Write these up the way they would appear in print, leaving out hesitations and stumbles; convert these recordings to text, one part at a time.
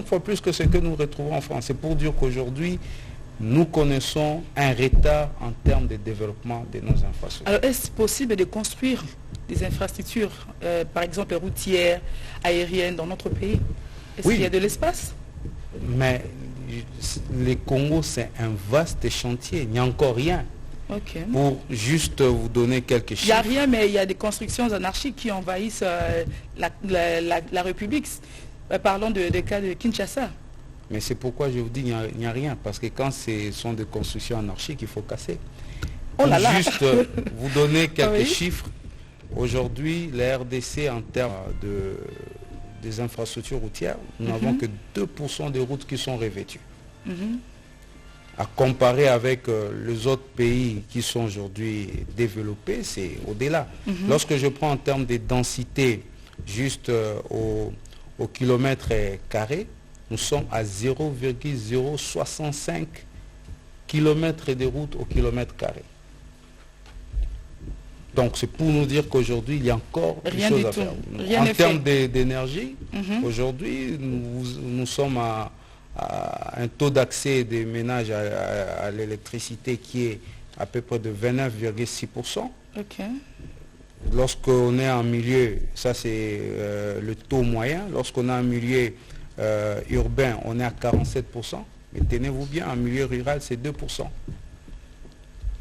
fois plus que ce que nous retrouvons en France. C'est pour dire qu'aujourd'hui, nous connaissons un retard en termes de développement de nos infrastructures. Alors, est-ce possible de construire des infrastructures, par exemple routières, aériennes dans notre pays? Est-ce qu'il y a de l'espace? Mais le Congo, c'est un vaste chantier. Il n'y a encore rien. Okay. Pour juste vous donner quelques chiffres. Il n'y a rien, mais il y a des constructions anarchiques qui envahissent la République. Parlons de cas de Kinshasa. Mais c'est pourquoi je vous dis qu'il n'y a rien. Parce que quand ce sont des constructions anarchiques, il faut casser. Oh là là. Juste vous donner quelques chiffres. Aujourd'hui, la RDC, en termes des infrastructures routières, nous n'avons que 2% des routes qui sont revêtues. À comparer avec les autres pays qui sont aujourd'hui développés, c'est au-delà. Lorsque je prends en termes de densité, juste au kilomètre carré, nous sommes à 0,065 km de route au kilomètre carré. Donc c'est pour nous dire qu'aujourd'hui, il y a encore des choses à faire. En termes d'énergie, aujourd'hui, nous sommes à un taux d'accès des ménages à l'électricité qui est à peu près de 29,6%. Lorsqu'on est en milieu, ça c'est le taux moyen, lorsqu'on est en milieu urbain, on est à 47%. Mais tenez-vous bien, en milieu rural, c'est 2%.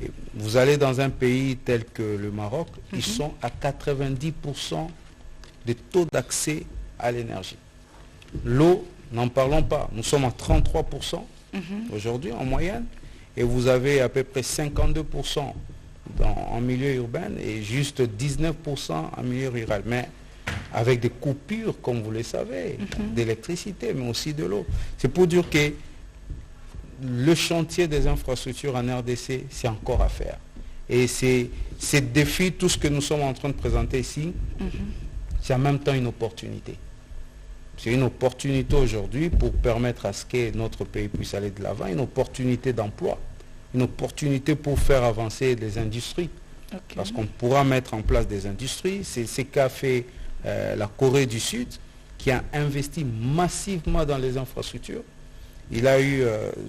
Et vous allez dans un pays tel que le Maroc, ils sont à 90% de taux d'accès à l'énergie. L'eau, n'en parlons pas. Nous sommes à 33% aujourd'hui en moyenne. Et vous avez à peu près 52% en milieu urbain et juste 19% en milieu rural. Mais avec des coupures, comme vous le savez, d'électricité, mais aussi de l'eau. C'est pour dire que le chantier des infrastructures en RDC, c'est encore à faire. Et c'est défi, tout ce que nous sommes en train de présenter ici, c'est en même temps une opportunité. C'est une opportunité aujourd'hui pour permettre à ce que notre pays puisse aller de l'avant, une opportunité d'emploi, une opportunité pour faire avancer les industries. Parce qu'on pourra mettre en place des industries. C'est ce qu'a fait la Corée du Sud, qui a investi massivement dans les infrastructures. Il a eu